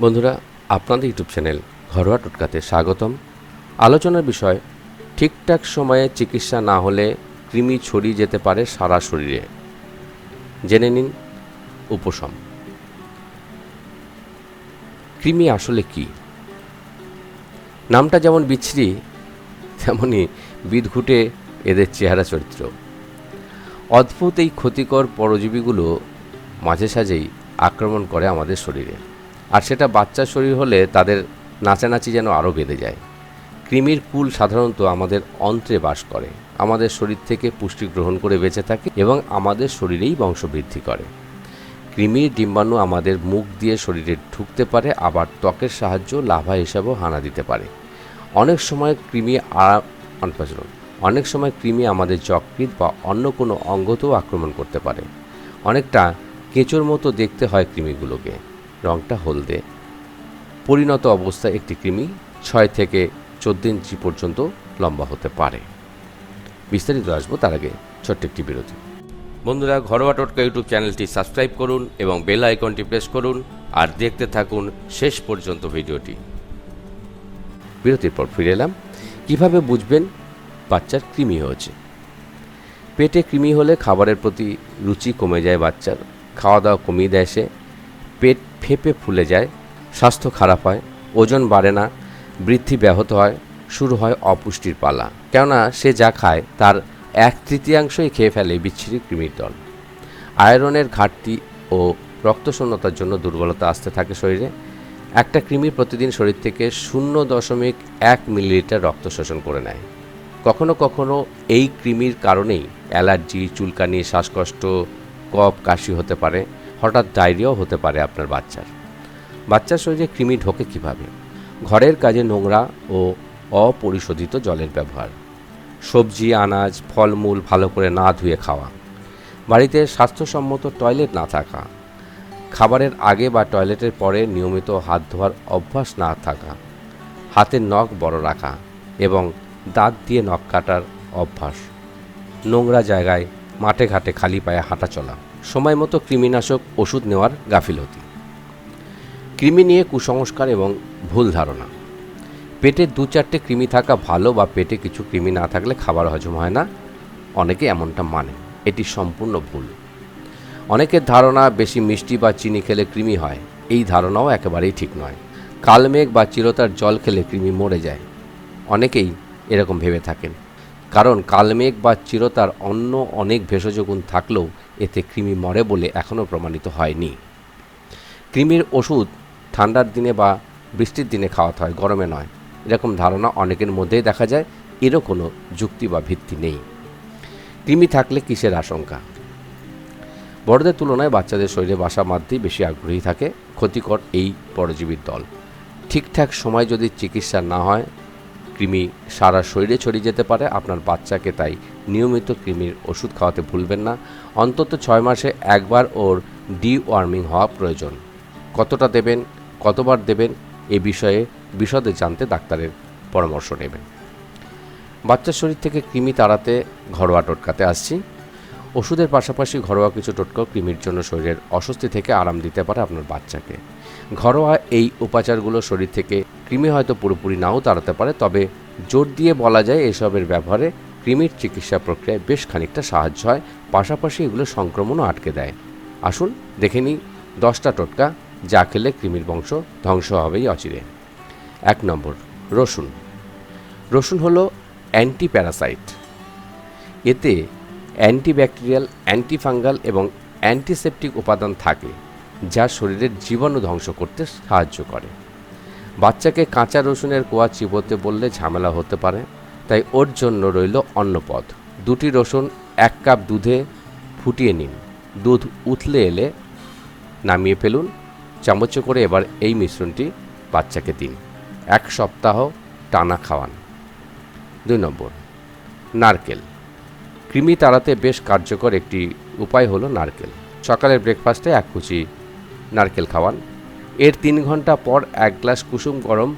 বন্ধুরা, আপনাদের YouTube channel ঘরোয়া টোটকাতে স্বাগতম। আলোচনার বিষয়, ঠিকঠাক সময়ে চিকিৎসা না হলে কৃমি ছড়িয়ে যেতে পারে সারা শরীরে। জেনে নিন উপশম। কৃমি আসলে কি? নামটা যেমন বিচ্ছিরি, তেমনি বিদঘুটে এদের চেহারা চরিত্র। অদ্ভুত এই ক্ষতিকর পরজীবীগুলো মাঝে সাঝেই আক্রমণ করে আমাদের শরীরে, আর সেটা বাচ্চার শরীর হলে তাদের নাচানাচি যেন আরও বেড়ে যায়। কৃমির কুল সাধারণত আমাদের অন্ত্রে বাস করে, আমাদের শরীর থেকে পুষ্টি গ্রহণ করে বেঁচে থাকে এবং আমাদের শরীরেই বংশবৃদ্ধি করে। কৃমির ডিম্বাণু আমাদের মুখ দিয়ে শরীরে ঢুকতে পারে, আবার ত্বকের সাহায্য লাভা হিসাবেও হানা দিতে পারে। অনেক সময় কৃমি আমাদের যকৃৎ বা অন্য কোনো অঙ্গতেও আক্রমণ করতে পারে। অনেকটা কেঁচোর মতো দেখতে হয় কৃমিগুলোকে, রঙটা হলদে। পরিণত অবস্থায় একটি কৃমি 6 থেকে 14 ইঞ্চি পর্যন্ত লম্বা হতে পারে। বিস্তারিত আসবো, তার আগে ছোট্ট একটি বিরতি। বন্ধুরা, ঘরোয়া টোটকা ইউটিউব চ্যানেলটি সাবস্ক্রাইব করুন এবং বেল আইকনটি প্রেস করুন, আর দেখতে থাকুন শেষ পর্যন্ত ভিডিওটি। বিরতির পর ফিরে এলাম। কীভাবে বুঝবেন বাচ্চার কৃমি হয়েছে? পেটে কৃমি হলে খাবারের প্রতি রুচি কমে যায় বাচ্চার, খাওয়া দাওয়া কমিয়ে দেয় সে, পেট ফেঁপে ফুলে যায়, স্বাস্থ্য খারাপ হয়, ওজন বাড়ে না, বৃদ্ধি ব্যাহত হয়, শুরু হয় অপুষ্টির পালা। কেননা সে যা খায় তার 1/3 খেয়ে ফেলে বিচ্ছিরি কৃমির দল। আয়রনের ঘাটতি ও রক্তশূন্যতার জন্য দুর্বলতা আসতে থাকে শরীরে। একটা কৃমি প্রতিদিন শরীর থেকে 0.1 মিলিলিটার রক্ত শোষণ করে নেয়। কখনো কখনো এই কৃমির কারণেই অ্যালার্জি, চুলকানি, শ্বাসকষ্ট, কফ, কাশি হতে পারে। হঠাৎ ডায়রিয়াও হতে পারে আপনার বাচ্চার শরীরে কৃমি ঢোকে কিভাবে? ঘরের কাজে নোংরা ও অপরিশোধিত জলের ব্যবহার, সবজি, আনাজ, ফলমূল ভালো করে না ধুয়ে খাওয়া, বাড়িতে স্বাস্থ্যসম্মত টয়লেট না থাকা, খাবারের আগে বা টয়লেটের পরে নিয়মিত হাত ধোয়ার অভ্যাস না থাকা, হাতের নখ বড় রাখা এবং দাঁত দিয়ে নখ কাটার অভ্যাস, নোংরা জায়গায় মাঠে ঘাটে খালি পায়ে হাঁটা চলা, সময় মতো কৃমিনাশক ওষুধ নেওয়ার গাফিলতি। কৃমি নিয়ে কুসংস্কার এবং ভুল ধারণা। পেটে 2-4টে কৃমি থাকা ভালো, বা পেটে কিছু কৃমি না থাকলে খাবার হজম হয় না, অনেকে এমনটা মানে। এটি সম্পূর্ণ ভুল। অনেকের ধারণা বেশি মিষ্টি বা চিনি খেলে কৃমি হয়। এই ধারণাও একেবারেই ঠিক নয়। কালমেঘ বা চিরতার জল খেলে কৃমি মরে যায়, অনেকেই এরকম ভেবে থাকেন। কারণ কালমেঘ বা চিরতার অন্য অনেক ভেষজ গুণ থাকলেও এতে কৃমি মরে বলে এখনও প্রমাণিত হয়নি। কৃমির ওষুধ ঠান্ডার দিনে বা বৃষ্টির দিনে খাওয়াতে হয়, গরমে নয়, এরকম ধারণা অনেকের মধ্যেই দেখা যায়। এরও কোনো যুক্তি বা ভিত্তি নেই। কৃমি থাকলে কিসের আশঙ্কা? বড়দের তুলনায় বাচ্চাদের শরীরে বাসা বাঁধতেই বেশি আগ্রহী থাকে ক্ষতিকর এই পরজীবীর দল। ঠিকঠাক সময় যদি চিকিৎসা না হয় কৃমি সারা শরীরে ছড়িয়ে যেতে পারে। আপনার বাচ্চাকে তাই নিয়মিত কৃমির ওষুধ খাওয়াতে ভুলবেন না। অন্তত 6 মাসে একবার ওর ডিওয়ার্মিং হওয়া প্রয়োজন। কতটা দেবেন, কতবার দেবেন, এ বিষয়ে বিশদে জানতে ডাক্তারের পরামর্শ নেবেন। বাচ্চার শরীর থেকে কৃমি তাড়াতে ঘরোয়া টোটকাতে আসছি। ওষুধের পাশাপাশি ঘরোয়া কিছু টোটকাও কৃমির জন্য শরীরের অস্বস্তি থেকে আরাম দিতে পারে আপনার বাচ্চাকে। ঘরোয়া এই উপাচারগুলো শরীর থেকে কৃমি হয়তো পুরোপুরি নাও তাড়াতে পারে, তবে জোর দিয়ে বলা যায় এসবের ব্যবহারে কৃমির চিকিৎসা প্রক্রিয়ায় বেশ খানিকটা সাহায্য হয়, পাশাপাশি এগুলো সংক্রমণও আটকে দেয়। আসুন দেখে নিই 10টা টোটকা যা খেলে কৃমির বংশ ধ্বংস হবেই অচিরে। 1 নম্বর, রসুন। রসুন হলো অ্যান্টিপ্যারাসাইট। এতে অ্যান্টিব্যাকটেরিয়াল, অ্যান্টিফাঙ্গাল এবং অ্যান্টিসেপটিক উপাদান থাকে যা শরীরের জীবাণু ধ্বংস করতে সাহায্য করে। বাচ্চাকে কাঁচা রসুনের কোয়া চিবোতে বললে ঝামেলা হতে পারে, তাই ওর জন্য রইল অন্য পথ। 2টি রসুন 1 কাপ দুধে ফুটিয়ে নিন। দুধ উতলে এলে নামিয়ে ফেলুন। চামচে করে এবার এই মিশ্রণটি বাচ্চাকে দিন। 1 সপ্তাহ টানা খাওয়ান। 2 নম্বর, নারকেল। কৃমি তাড়াতে বেশ কার্যকর একটি উপায় হলো নারকেল। সকালের ব্রেকফাস্টে 1 কুচি নারকেল খাওয়ান। এর 3 ঘন্টা পর 1 গ্লাস কুসুম গরম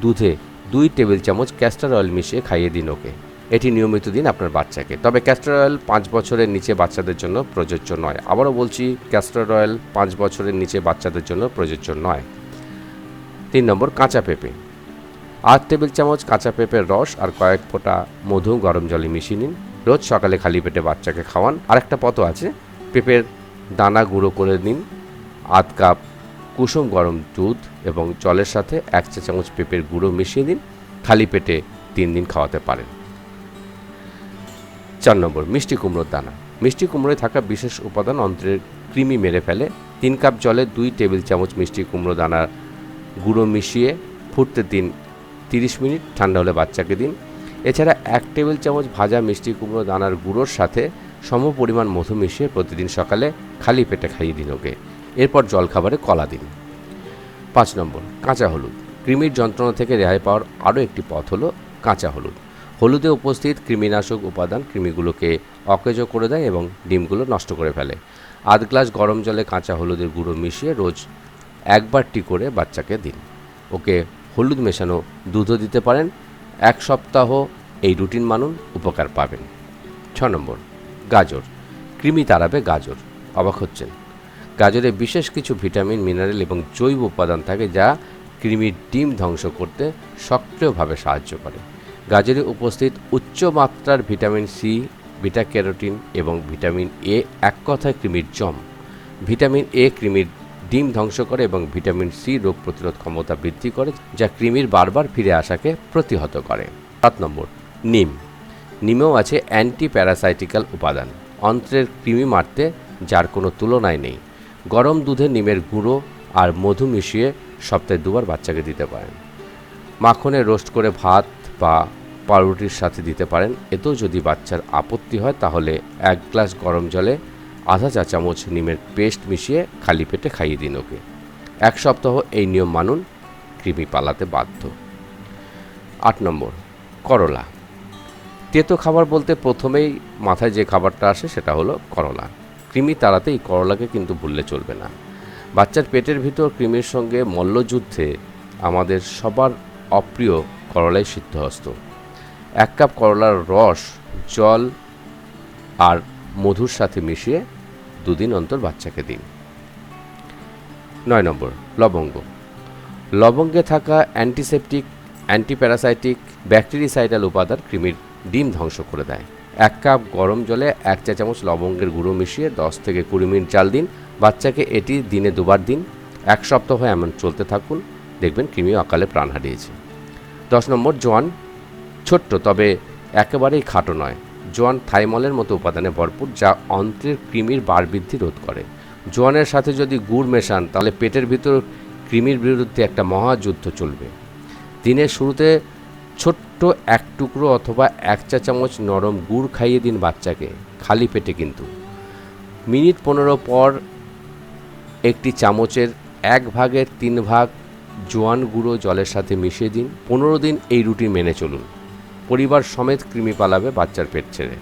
দুধে 2 টেবিল চামচ ক্যাস্টর অয়েল মিশিয়ে খাইয়ে দিন ওকে। এটি নিয়মিত দিন আপনার বাচ্চাকে। তবে ক্যাস্টর অয়েল 5 বছরের নিচে বাচ্চাদের জন্য প্রযোজ্য নয়। আবারও বলছি, ক্যাস্টর অয়েল 5 বছরের নিচে বাচ্চাদের জন্য প্রযোজ্য নয়। 3 নম্বর, কাঁচা পেঁপে। 8 টেবিল চামচ কাঁচা পেঁপের রস আর কয়েক ফোঁটা মধু গরম জলে মিশিয়ে নিন। রোজ সকালে খালি পেটে বাচ্চাকে খাওয়ান। আরেকটা পথ আছে, পেঁপের দানা গুঁড়ো করে নিন, আধ কাপ কুসুম গরম দুধ এবং জলের সাথে 1 চা চামচ পেঁপের গুঁড়ো মিশিয়ে দিন। খালি পেটে 3 দিন খাওয়াতে পারেন। 4 নম্বর, মিষ্টি কুমড়োর দানা। মিষ্টি কুমড়োয় থাকা বিশেষ উপাদান অন্ত্রের কৃমি মেরে ফেলে। 3 কাপ জলে 2 টেবিল চামচ মিষ্টি কুমড়ো দানার গুঁড়ো মিশিয়ে ফুটতে দিন 30 মিনিট, ঠান্ডা হলে বাচ্চাকে দিন। এছাড়া 1 টেবিল চামচ ভাজা মিষ্টি কুমড়ো দানার গুঁড়োর সাথে সম পরিমাণ মধু মিশিয়ে প্রতিদিন সকালে খালি পেটে খাইয়ে দিন ওকে। এরপর জলখাবারে কলা দিন। 5 নম্বর, কাঁচা হলুদ। কৃমির যন্ত্রণা থেকে রেহাই পাওয়ার আরও একটি পথ হলো কাঁচা হলুদ। হলুদে উপস্থিত কৃমিনাশক উপাদান কৃমিগুলোকে অকেজো করে দেয় এবং ডিমগুলো নষ্ট করে ফেলে। আধ গ্লাস গরম জলে কাঁচা হলুদের গুঁড়ো মিশিয়ে রোজ 1 বাটি করে বাচ্চাকে দিন। ওকে হলুদ মেশানো দুধও দিতে পারেন। 1 সপ্তাহ এই রুটিন মানুন, উপকার পাবেন। 6 নম্বর, গাজর। কৃমি তাড়াবে গাজর। অবাক হচ্ছেন? গাজরে বিশেষ কিছু ভিটামিন, মিনারেল এবং জৈব উপাদান থাকে যা কৃমির ডিম ধ্বংস করতে সক্রিয়ভাবে সাহায্য করে। গাজরে উপস্থিত উচ্চ মাত্রার ভিটামিন সি, বিটা ক্যারোটিন এবং ভিটামিন এ এক কথায় কৃমির জম। ভিটামিন এ কৃমির ডিম ধ্বংস করে এবং ভিটামিন সি রোগ প্রতিরোধ ক্ষমতা বৃদ্ধি করে, যা কৃমির বারবার ফিরে আসাকে প্রতিহত করে। 7 নম্বর, নিম। নিমেও আছে অ্যান্টি প্যারাসাইটিক্যাল উপাদান, অন্ত্রের কৃমি মারতে যার কোনো তুলনায় নেই। গরম দুধে নিমের গুঁড়ো আর মধু মিশিয়ে সপ্তাহে 2 বার বাচ্চাকে দিতে পারেন। মাখনে রোস্ট করে ভাত বা পাউরুটির সাথে দিতে পারেন। এতেও যদি বাচ্চার আপত্তি হয় তাহলে 1 গ্লাস গরম জলে আধা চা চামচ নিমের পেস্ট মিশিয়ে খালি পেটে খাইয়ে দিন ওকে। 1 সপ্তাহ এই নিয়ম মানুন, কৃমি পালাতে বাধ্য। 8 নম্বর, করলা। তেতো খাবার বলতে প্রথমেই মাথায় যে খাবারটা আসে সেটা হলো করলা। কৃমি তাড়াতে এই করলাকে কিন্তু ভুললে চলবে না। বাচ্চার পেটের ভিতর কৃমির সঙ্গে মল্লযুদ্ধে আমাদের সবার অপ্রিয় করলাই সিদ্ধহস্ত। 1 কাপ করলার রস জল আর মধুর সাথে মিশিয়ে 2 দিন অন্তর বাচ্চাকে দিন। 9 নম্বর, লবঙ্গ। লবঙ্গে থাকা অ্যান্টিসেপটিক, অ্যান্টিপ্যারাসাইটিক, ব্যাকটেরিসাইডাল উপাদান কৃমির ডিম ধ্বংস করে দেয়। 1 কাপ গরম জলে 1 চা চামচ লবঙ্গের গুঁড়ো মিশিয়ে 10 থেকে 20 মিনিট জাল দিন। বাচ্চাকে এটি দিনে 2 বার দিন। 1 সপ্তাহ এমন চলতে থাকুন, দেখবেন কৃমি অকালে প্রাণ হারিয়েছে। 10 নম্বর, জোয়ান। ছোট্ট তবে একেবারেই খাটো নয়। জোয়ান থাইমলের মতো উপাদানে ভরপুর, যা অন্ত্রের কৃমির বাড়বৃদ্ধি রোধ করে। জোয়ানের সাথে যদি গুড় মেশান তাহলে পেটের ভিতর কৃমির বিরুদ্ধে একটা মহাযুদ্ধ চলবে। দিনের শুরুতে ছোট্ট 1 টুকরো অথবা 1 চা চামচ নরম গুড় খাইয়ে দিন বাচ্চাকে, খালি পেটে কিন্তু। মিনিট 15 পর একটি চামচের 1/3 ভাগ জোয়ান গুঁড়ো জলের সাথে মিশিয়ে দিন। 15 দিন এই রুটিন মেনে চলুন, পরিবার সমেত কৃমি পালাবে বাচ্চার পেট ছেড়ে।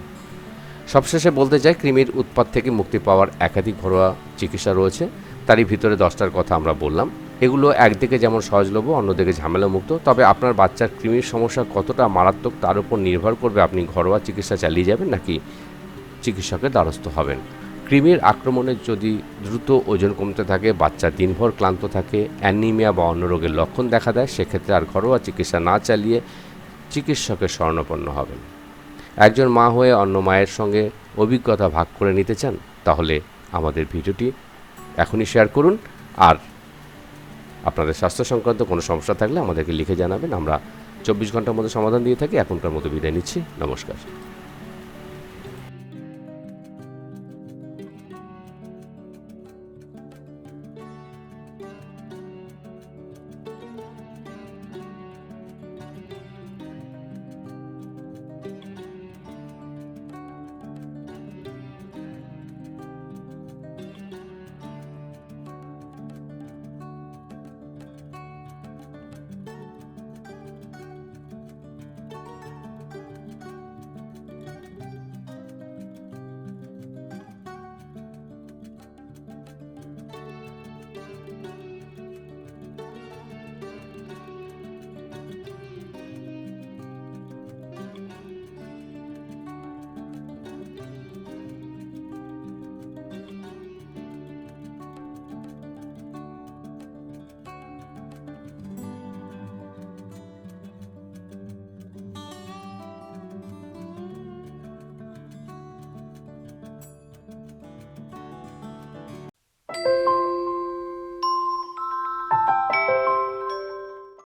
সবশেষে বলতে চাই, কৃমির উৎপাত থেকে মুক্তি পাওয়ার একাধিক ঘরোয়া চিকিৎসা রয়েছে। তারই ভিতরে 10টার কথা আমরা বললাম। এগুলো একদিকে যেমন সহজলভ্য, অন্যদিকে ঝামেলামুক্ত। তবে আপনার বাচ্চার কৃমির সমস্যা কতটা মারাত্মক তার উপর নির্ভর করবে আপনি ঘরোয়া চিকিৎসা চালিয়ে যাবেন নাকি চিকিৎসকের দ্বারস্থ হবেন। কৃমির আক্রমণে যদি দ্রুত ওজন কমতে থাকে, বাচ্চা দিনভর ক্লান্ত থাকে, অ্যানিমিয়া বা অন্য রোগের লক্ষণ দেখা দেয়, সেক্ষেত্রে আর ঘরোয়া চিকিৎসা না চালিয়ে চিকিৎসকের শরণাপন্ন হবেন। একজন মা হয়ে অন্য মায়ের সঙ্গে অভিজ্ঞতা ভাগ করে নিতে চান তাহলে আমাদের ভিডিওটি এখনই শেয়ার করুন। আর আপনাদের স্বাস্থ্য সংক্রান্ত কোনো সমস্যা থাকলে আমাদেরকে লিখে জানাবেন। আমরা 24 ঘন্টার মধ্যে সমাধান দিয়ে থাকি। এখনকার মতো বিদায় নিচ্ছি। নমস্কার।